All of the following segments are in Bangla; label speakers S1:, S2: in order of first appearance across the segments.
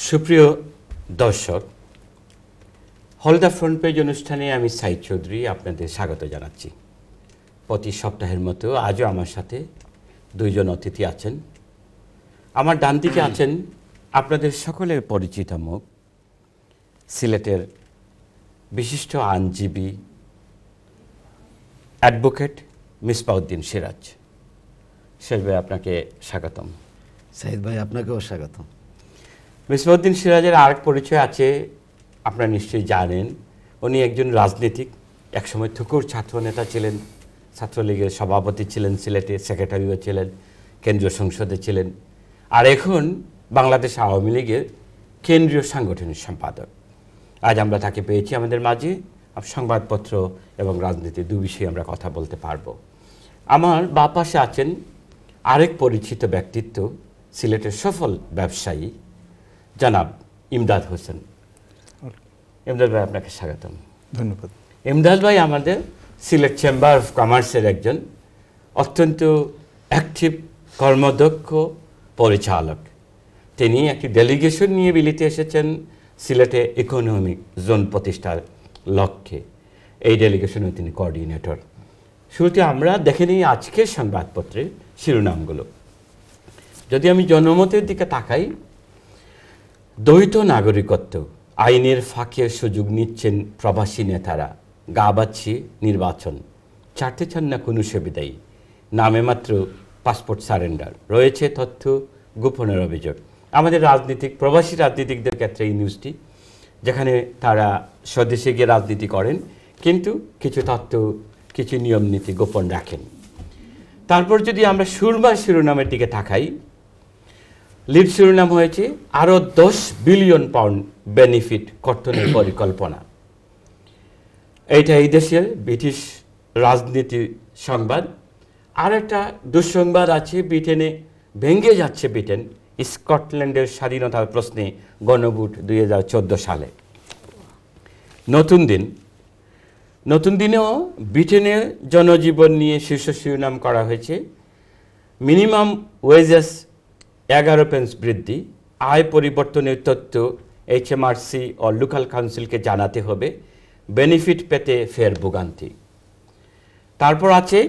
S1: সুপ্রিয় দর্শক, হলদা ফ্রন্ট পেজ অনুষ্ঠানে আমি সাইদ চৌধুরী আপনাদের স্বাগত জানাচ্ছি। প্রতি সপ্তাহের মতো আজও আমার সাথে দুইজন অতিথি আছেন। আমার ডান দিকে আছেন আপনাদের সকলের পরিচিত মুখ, সিলেটের বিশিষ্ট আইনজীবী অ্যাডভোকেট মিসবাউদ্দিন সিরাজ। সিরাজ ভাই, আপনাকে স্বাগতম।
S2: সাইদ ভাই, আপনাকেও স্বাগতম।
S1: মিসবাউদ্দিন সিরাজের আরেক পরিচয় আছে, আপনারা নিশ্চয়ই জানেন। উনি একজন রাজনীতিক, একসময় থুকুর ছাত্রনেতা ছিলেন, ছাত্রলীগের সভাপতি ছিলেন, সিলেটে সেক্রেটারিও ছিলেন, কেন্দ্রীয় সংসদে ছিলেন, আর এখন বাংলাদেশ আওয়ামী লীগের কেন্দ্রীয় সাংগঠনিক সম্পাদক। আজ আমরা তাকে পেয়েছি আমাদের মাঝে। সংবাদপত্র এবং রাজনীতি দু বিষয়ে আমরা কথা বলতে পারবো। আমার বাঁ পাশে আছেন আরেক পরিচিত ব্যক্তিত্ব, সিলেটের সফল ব্যবসায়ী জনাব ইমদাদ হোসেন। ইমদাদ ভাই, আপনাকে স্বাগতম।
S3: ধন্যবাদ।
S1: ইমদাদ ভাই আমাদের সিলেট চেম্বার অফ কমার্সের একজন অত্যন্ত অ্যাক্টিভ কর্মদক্ষ পরিচালক। তিনি একটি ডেলিগেশন নিয়ে বিলিতে এসেছেন সিলেটে ইকোনমিক জোন প্রতিষ্ঠার লক্ষ্যে। এই ডেলিগেশনে তিনি কোঅর্ডিনেটর। শুরুতে আমরা দেখে নিই আজকের সংবাদপত্রের শিরোনামগুলো। যদি আমি জনমতের দিকে তাকাই, দ্বৈত নাগরিকত্ব আইনের ফাঁকে সুযোগ নিচ্ছেন প্রবাসী নেতারা, গা বাচ্ছি নির্বাচন, ছাড়তে চান না কোনো সুবিধাই, নামে মাত্র পাসপোর্ট সারেন্ডার, রয়েছে তথ্য গোপনের অভিযোগ। আমাদের প্রবাসী রাজনীতিকদের ক্ষেত্রে এই নিউজটি, যেখানে তারা স্বদেশে গিয়ে রাজনীতি করেন কিন্তু কিছু তথ্য, কিছু নিয়ম নীতি গোপন রাখেন। তারপর যদি আমরা সুরমা শিরোনামের দিকে তাকাই, লিড শিরোনাম হয়েছে আরও 10 বিলিয়ন পাউন্ড বেনিফিট কর্তনের পরিকল্পনা। এইটা এই দেশের ব্রিটিশ রাজনীতি সংবাদ। আর একটা দুঃসংবাদ আছে, ব্রিটেনে ভেঙে যাচ্ছে ব্রিটেন স্কটল্যান্ডের স্বাধীনতার প্রশ্নে গণভোট 2014 সালে। নতুন দিনেও ব্রিটেনের জনজীবন নিয়ে শীর্ষ শিরোনাম করা হয়েছে, মিনিমাম ওয়েজেস 11 পেন্স বৃদ্ধি, আয় পরিবর্তনের তথ্য HMRC ও লোকাল কাউন্সিলকে জানাতে হবে, বেনিফিট পেতে ফের ভোগান্তি। তারপর আছে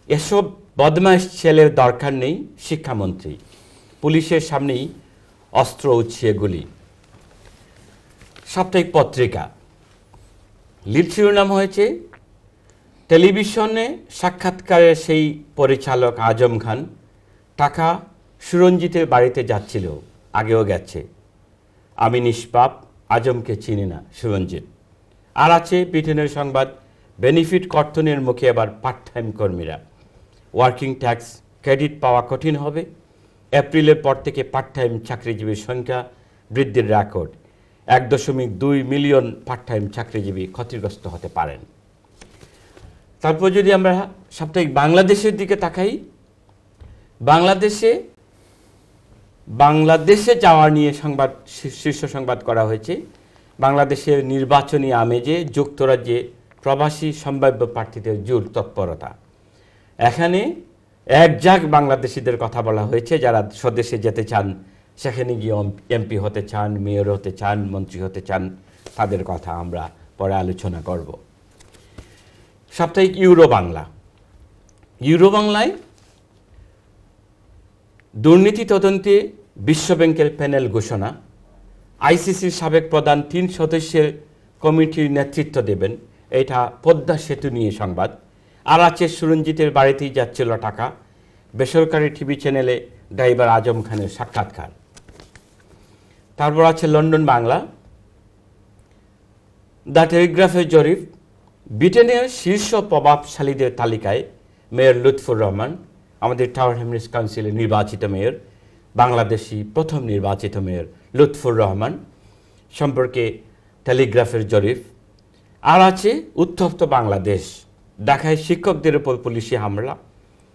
S1: এসব বদমাইশ ছেলের দরকার নেই শিক্ষামন্ত্রী, পুলিশের সামনেই অস্ত্র উছিয়ে গুলি। সাপ্তাহিক পত্রিকা লিড শিরোনাম হয়েছে টেলিভিশনে সাক্ষাৎকারের সেই পরিচালক আজম খান, টাকা সুরঞ্জিতের বাড়িতে যাচ্ছিল, আগেও গেছে, আমি নিষ্পাপ, আজমকে চিনি না সুরঞ্জিত। আর আছে ব্রিটেনের সংবাদ, বেনিফিট কর্তনের মুখে এবার পার্ট টাইম কর্মীরা, ওয়ার্কিং ট্যাক্স ক্রেডিট পাওয়া কঠিন হবে, এপ্রিলের পর থেকে পার্ট টাইম চাকরিজীবীর সংখ্যা বৃদ্ধির রেকর্ড, 1.2 মিলিয়ন পার্ট টাইম চাকরিজীবী ক্ষতিগ্রস্ত হতে পারেন। তারপর যদি আমরা সাপ্তাহিক বাংলাদেশের দিকে তাকাই, বাংলাদেশে যাওয়া নিয়ে শীর্ষ সংবাদ করা হয়েছে, বাংলাদেশের নির্বাচনী আমেজে যুক্তরাজ্যে প্রবাসী সম্ভাব্য প্রার্থীদের জোর তৎপরতা। এখানে একজাক বাংলাদেশিদের কথা বলা হয়েছে, যারা স্বদেশে যেতে চান, সেখানে গিয়ে এমপি হতে চান, মেয়র হতে চান, মন্ত্রী হতে চান, তাদের কথা আমরা পরে আলোচনা করব। সাপ্তাহিক ইউরো বাংলায় দুর্নীতি তদন্তে বিশ্বব্যাংকের প্যানেল ঘোষণা, আইসিসির সাবেক প্রধান 3 সদস্যের কমিটির নেতৃত্ব দেবেন, এটা পদ্মা সেতু নিয়ে সংবাদ। আর আছে সুরঞ্জিতের বাড়িতেই যাচ্ছিল টাকা, বেসরকারি টিভি চ্যানেলে ড্রাইভার আজম খানের সাক্ষাৎকার। তারপর আছে লন্ডন বাংলা, দ্য টেলিগ্রাফের জরিপ, ব্রিটেনের শীর্ষ প্রভাবশালীদের তালিকায় মেয়র লুৎফুর রহমান, আমাদের টাওয়ার হ্যামলেটস কাউন্সিলের নির্বাচিত মেয়র, বাংলাদেশি প্রথম নির্বাচিত মেয়র লুৎফুর রহমান সম্পর্কে টেলিগ্রাফের জরিপ। আর আছে উত্তপ্ত বাংলাদেশ, ঢাকায় শিক্ষকদের উপর পুলিশি হামলা,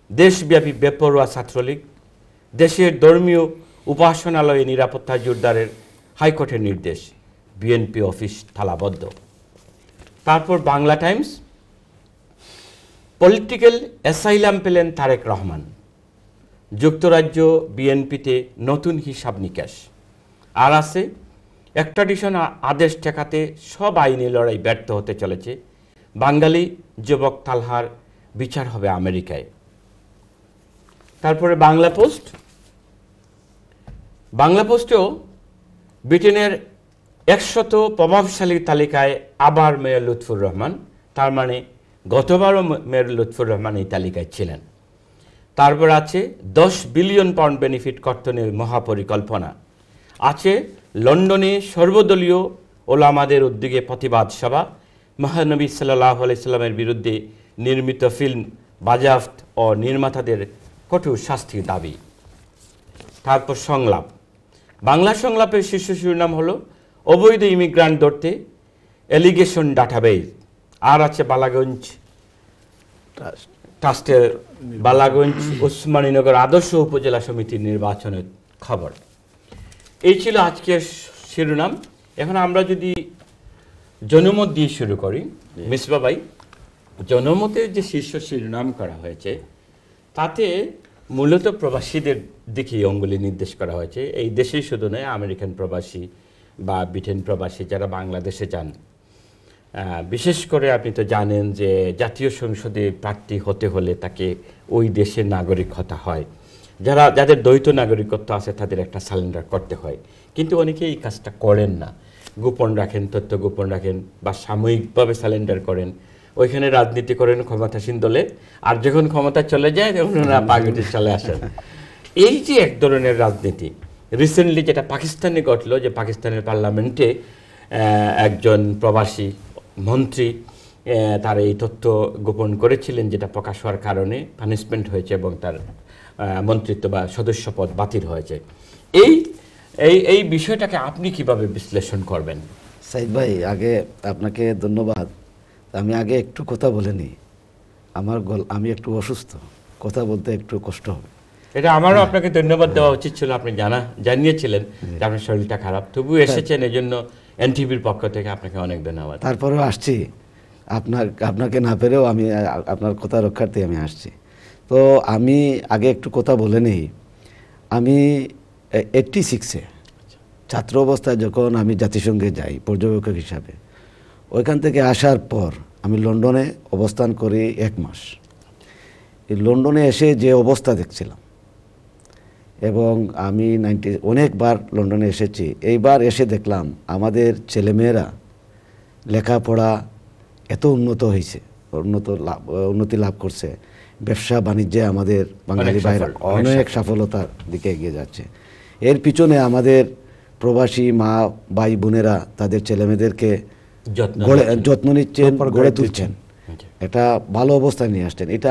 S1: দেশব্যাপী বেপরোয়া ছাত্রলীগ, দেশের ধর্মীয় উপাসনালয়ে নিরাপত্তা জোরদারের হাইকোর্টের নির্দেশ, বিএনপি অফিস তালাবদ্ধ। তারপর বাংলা টাইমস, পলিটিক্যাল অ্যাসাইলাম পেলেন তারেক রহমান, যুক্তরাজ্য বিএনপিতে নতুন হিসাব নিকাশ। আর আছে এক্সট্রাডিশন আদেশ ঠেকাতে সব আইনি লড়াই ব্যর্থ হতে চলেছে। বাঙালি যুবক তালহার বিচার হবে আমেরিকায়। তারপরে বাংলা পোস্টেও ব্রিটেনের 100 প্রভাবশালী তালিকায় আবার মেয়র লুৎফুর রহমান। তার মানে গতবারও মেয়র লুৎফুর রহমান এই তালিকায় ছিলেন। তারপর আছে 10 বিলিয়ন পাউন্ড বেনিফিট কর্তনের মহাপরিকল্পনা। আছে লন্ডনে সর্বদলীয় ওলামাদের উদ্যোগে প্রতিবাদ সভা। মহানবী সাল্লাল্লাহু আলাইহি সাল্লামের বিরুদ্ধে নির্মিত ফিল্ম বাজেয়াপ্ত ও নির্মাতাদের কঠোর শাস্তির দাবি। তারপর সংলাপ। বাংলা সংলাপের শীর্ষ শিরোনাম হলো অবৈধ ইমিগ্রান্ট ধরতে এলিগেশন ডাটাবেজ। আর আছে বালাগঞ্জ ট্রাস্টের বালাগঞ্জ ওসমানীনগর আদর্শ উপজেলা সমিতির নির্বাচনের খবর। এই ছিল আজকের শিরোনাম। এখন আমরা যদি জনমত দিয়ে শুরু করি, মিসবা ভাই, জনমতের যে শীর্ষ শিরোনাম করা হয়েছে তাতে মূলত প্রবাসীদের দিকেই অঙ্গুলি নির্দেশ করা হয়েছে। এই দেশেই শুধু নয়, আমেরিকান প্রবাসী বা ব্রিটেন প্রবাসী যারা বাংলাদেশে যান, বিশেষ করে আপনি তো জানেন যে জাতীয় সংসদে প্রার্থী হতে হলে তাকে ওই দেশের নাগরিক হতে হয়। যাদের দ্বৈত নাগরিকত্ব আছে তাদের একটা সারেন্ডার করতে হয়, কিন্তু অনেকে এই কাজটা করেন না, গোপন রাখেন, তথ্য গোপন রাখেন বা সাময়িকভাবে সারেন্ডার করেন, ওইখানে রাজনীতি করেন ক্ষমতাসীন দলে, আর যখন ক্ষমতা চলে যায় তখন ওনারা পাগড়ি চলে আসেন। এই যে এক ধরনের রাজনীতি রিসেন্টলি যেটা পাকিস্তানে ঘটলো, যে পাকিস্তানের পার্লামেন্টে একজন প্রবাসী মন্ত্রী তার এই তথ্য গোপন করেছিলেন, যেটা প্রকাশ হওয়ার কারণে পানিশমেন্ট হয়েছে এবং তার মন্ত্রিত্ব বা সদস্যপদ বাতিল হয়েছে। এই বিষয়টাকে আপনি কিভাবে বিশ্লেষণ করবেন?
S2: সাইদ ভাই, আগে আপনাকে ধন্যবাদ। আমি আগে একটু কথা বলে নিই। আমি একটু অসুস্থ, কথা বলতে একটু কষ্ট হবে।
S1: এটা আমারও আপনাকে ধন্যবাদ দেওয়া উচিত ছিল, আপনি জানিয়েছিলেন যে আপনার শরীরটা খারাপ, তবু এসেছেন, এই জন্য এনটিভির পক্ষ থেকে আপনাকে অনেক ধন্যবাদ।
S2: তারপরেও আসছি, আপনাকে না পেরেও আমি আপনার কথা রক্ষার্থে আমি আসছি। তো আমি আগে একটু কথা বলে নেই। আমি 86-এ ছাত্র অবস্থায় যখন আমি জাতিসংঘে যাই পর্যবেক্ষক হিসাবে, ওইখান থেকে আসার পর আমি লন্ডনে অবস্থান করি 1 মাস। এই লন্ডনে এসে যে অবস্থা দেখছিলাম, এবং আমি অনেকবার লন্ডনে এসেছি, এইবার এসে দেখলাম আমাদের ছেলেমেয়েরা লেখাপড়া এত উন্নত হয়েছে, উন্নতি লাভ করছে, ব্যবসা বাণিজ্যে আমাদের বাঙালি ভাইরা অনেক সফলতার দিকে এগিয়ে যাচ্ছে। এর পিছনে আমাদের প্রবাসী মা ভাই বোনেরা তাদের ছেলেমেয়েদেরকে যত্ন নিচ্ছেন, গড়ে তুলছেন, এটা ভালো অবস্থায় নিয়ে আসছেন। এটা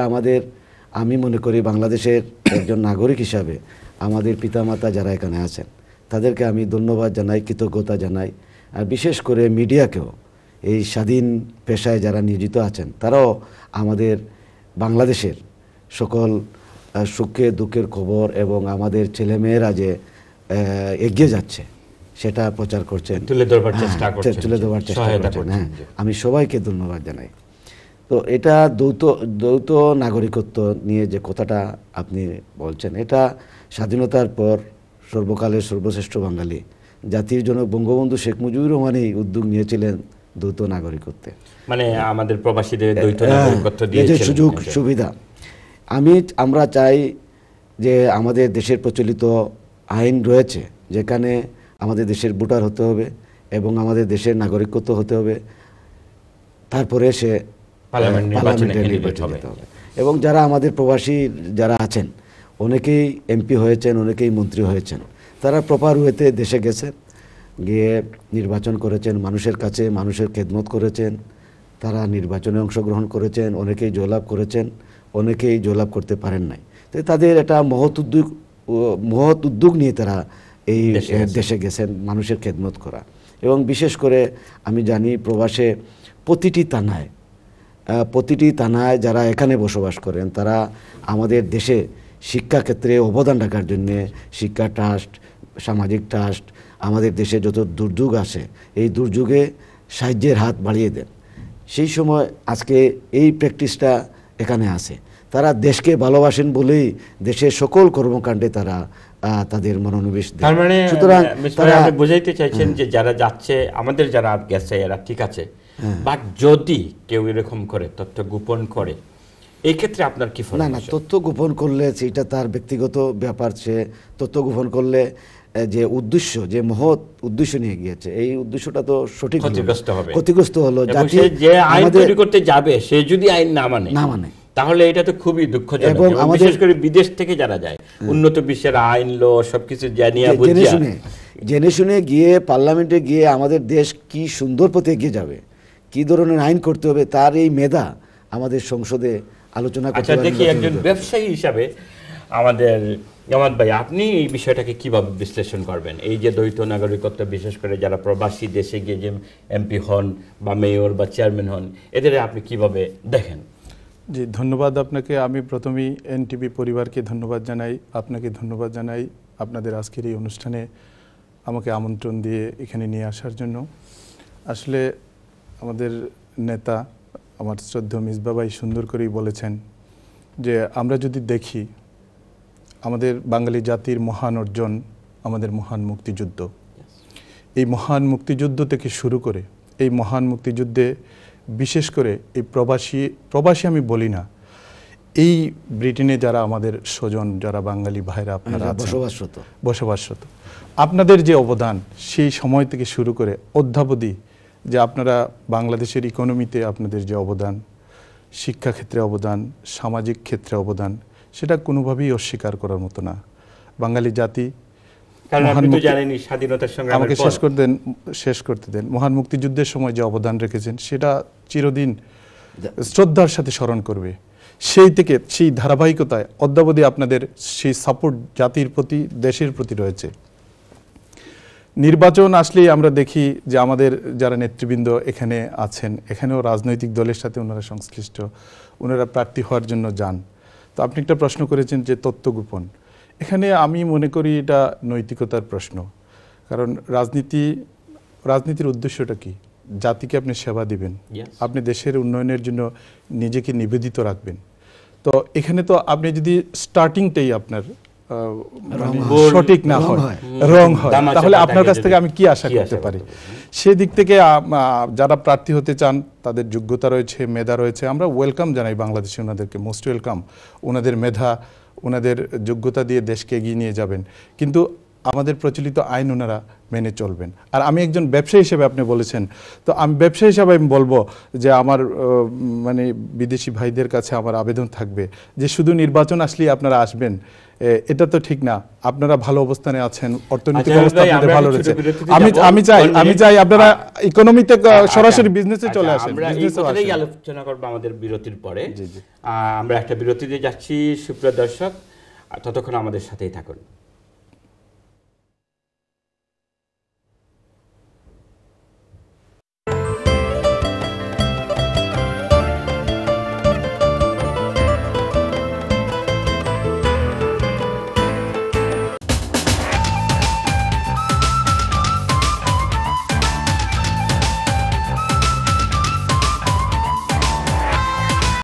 S2: আমি মনে করি বাংলাদেশের একজন নাগরিক হিসাবে আমাদের পিতামাতা যারা এখানে আছেন তাদেরকে আমি ধন্যবাদ জানাই, কৃতজ্ঞতা জানাই। আর বিশেষ করে মিডিয়াকেও, এই স্বাধীন পেশায় যারা নিয়োজিত আছেন তারাও আমাদের বাংলাদেশের সকল সুখে দুঃখের খবর এবং আমাদের ছেলেমেয়েরা যে এগিয়ে যাচ্ছে সেটা প্রচার করছেন, তুলে দেওয়ার চেষ্টা করছেন। হ্যাঁ, আমি সবাইকে ধন্যবাদ জানাই। তো এটা দ্বৈত নাগরিকত্ব নিয়ে যে কথাটা আপনি বলছেন, এটা স্বাধীনতার পর সর্বকালের সর্বশ্রেষ্ঠ বাঙালি জাতির জনক বঙ্গবন্ধু শেখ মুজিবুর রহমানই উদ্যোগ নিয়েছিলেন দ্বৈত নাগরিকত্বে,
S1: মানে আমাদের প্রবাসীদের দ্বৈত নাগরিকত্ব দিয়ে
S2: সুযোগ সুবিধা। আমরা চাই যে আমাদের দেশের প্রচলিত আইন রয়েছে, যেখানে আমাদের দেশের ভোটার হতে হবে এবং আমাদের দেশের নাগরিকত্ব হতে হবে, তারপরে সে পার্লামেন্টে নির্বাচিত হবে। এবং যারা আমাদের প্রবাসী যারা আছেন, অনেকেই এমপি হয়েছেন, অনেকেই মন্ত্রী হয়েছেন, তারা প্রপার ওয়েতে দেশে গেছেন, গিয়ে নির্বাচন করেছেন, মানুষের কাছে মানুষের খেদমত করেছেন, তারা নির্বাচনে অংশগ্রহণ করেছেন, অনেকেই জয়লাভ করেছেন, অনেকেই জয়লাভ করতে পারেন নাই। তো তাদের একটা মহৎ উদ্যোগ নিয়ে তারা এই দেশে গেছেন মানুষের খেদমত করা। এবং বিশেষ করে আমি জানি প্রবাসে প্রতিটি থানায় যারা এখানে বসবাস করেন তারা আমাদের দেশে শিক্ষাক্ষেত্রে অবদান রাখার জন্যে শিক্ষা ট্রাস্ট, সামাজিক ট্রাস্ট, আমাদের দেশে যত দুর্যোগ আসে এই দুর্যোগে সাহায্যের হাত বাড়িয়ে দেন। সেই সময় আজকে এই প্র্যাকটিসটা এখানে আছে। তারা দেশকে ভালোবাসেন বলেই দেশের সকল কর্মকাণ্ডে তারা তাদের মনোনিবেশ দেন।
S1: তার মানে
S2: সুতরাং
S1: তারা বুঝাইতে চাইছেন যে যারা যাচ্ছে, আমাদের যারা গেছে এরা ঠিক আছে, বাট যদি কেউ এরকম করে তথ্য গোপন করে, এই ক্ষেত্রে আপনার কি ফল?
S2: না, তথ্য গোপন করলে সেটা তার ব্যক্তিগত ব্যাপার। সে তথ্য গোপন করলে যে উদ্দেশ্য, যে মহৎ উদ্দেশ্য নিয়ে গিয়েছে, এই উদ্দেশ্যটা তো সঠিক ক্ষতিগ্রস্ত হলো।
S1: যে আইন তৈরি করতে যাবে সে যদি আইন না মানে তাহলে এটা তো খুবই দুঃখজনক। এবং বিশেষ করে বিদেশ থেকে যারা যায়, উন্নত বিশ্বের আইন ল সবকিছু
S2: জেনে শুনে গিয়ে পার্লামেন্টে গিয়ে আমাদের দেশ কি সুন্দর পথে এগিয়ে যাবে, কি ধরনের আইন করতে হবে, তার এই মেধা আমাদের সংসদে আলোচনা করতে হবে।
S1: দেখি একজন ব্যবসায়ী হিসাবে আমাদের জামাত ভাই, আপনি এই বিষয়টাকে কিভাবে বিশ্লেষণ করবেন? এই যে দ্বৈত নাগরিকত্ব, বিশেষ করে যারা প্রবাসী দেশে গিয়ে যে এমপি হন বা মেয়র বা চেয়ারম্যান হন, এদের আপনি কিভাবে দেখেন?
S3: জি, ধন্যবাদ আপনাকে। আমি প্রথমেই এনটিভি পরিবারকে ধন্যবাদ জানাই, আপনাকে ধন্যবাদ জানাই আপনাদের আজকের এই অনুষ্ঠানে আমাকে আমন্ত্রণ দিয়ে এখানে নিয়ে আসার জন্য। আসলে আমাদের নেতা আমার শ্রদ্ধেয় মিসবাহ ভাই সুন্দর করেই বলেছেন যে আমরা যদি দেখি আমাদের বাঙালি জাতির মহান অর্জন, আমাদের মহান মুক্তিযুদ্ধ, এই মহান মুক্তিযুদ্ধ থেকে শুরু করে এই মহান মুক্তিযুদ্ধে বিশেষ করে এই প্রবাসী আমি বলি না, এই ব্রিটেনে যারা আমাদের স্বজন, যারা বাঙালি ভাইরা আপনারা বসবাসরত, আপনাদের যে অবদান সেই সময় থেকে শুরু করে অদ্যাবধি, যে আপনারা বাংলাদেশের ইকোনমিতে আপনাদের যে অবদান, শিক্ষাক্ষেত্রে অবদান, সামাজিক ক্ষেত্রে অবদান, সেটা কোনোভাবেই অস্বীকার করার মতো না। বাঙালি জাতি, আমাকে শেষ করতে দেন। মহান মুক্তিযুদ্ধের সময় যে অবদান রেখেছেন সেটা চিরদিন শ্রদ্ধার সাথে স্মরণ করবে। সেই ধারাবাহিকতায় অদ্যাবধি আপনাদের সেই সাপোর্ট জাতির প্রতি, দেশের প্রতি রয়েছে। নির্বাচন আসলেই আমরা দেখি যে আমাদের যারা নেতৃবৃন্দ এখানে আছেন, এখানেও রাজনৈতিক দলের সাথে ওনারা সংশ্লিষ্ট, ওনারা প্রার্থী হওয়ার জন্য যান। তো আপনি একটা প্রশ্ন করেছেন যে তথ্য গোপন, এখানে আমি মনে করি এটা নৈতিকতার প্রশ্ন। কারণ রাজনীতির উদ্দেশ্যটা কি? জাতিকে আপনি সেবা দিবেন, আপনি দেশের উন্নয়নের জন্য নিজেকে নিবেদিত রাখবেন। তো এখানে তো আপনি যদি স্টার্টিংটাই আপনার সঠিক না হয়, রং হয়, তাহলে আপনার কাছ থেকে আমি কি আশা করতে পারি? সেদিক থেকে যারা প্রার্থী হতে চান তাদের যোগ্যতা রয়েছে, মেধা রয়েছে, আমরা ওয়েলকাম জানাই বাংলাদেশে ওনাদেরকে, মোস্ট ওয়েলকাম। ওনাদের মেধা, ওনাদের যোগ্যতা দিয়ে দেশকে এগিয়ে নিয়ে যাবেন, কিন্তু আমাদের প্রচলিত আইন ওনারা মেনে চলবেন। আর আমি একজন ব্যবসায়ী হিসেবে, আপনি বলেছেন, তো আমি ব্যবসায়ী হিসেবে আমি বলবো যে আমার মানে বিদেশি ভাইদের কাছে আমার আবেদন থাকবে যে শুধু নির্বাচন আসলেই আপনারা আসবেন, এটা তো ঠিক না। আপনারা ভালো অবস্থানে আছেন, অর্থনৈতিক অবস্থা আপনাদের ভালো রয়েছে। আমি চাই আপনারা ইকোনমিতে সরাসরি বিজনেসে চলে আসেন।
S1: আলোচনা করবো আমাদের বিরতির পরে। আমরা একটা বিরতিতে যাচ্ছি, সুপ্রিয় দর্শক, ততক্ষণ আমাদের সাথেই থাকুন।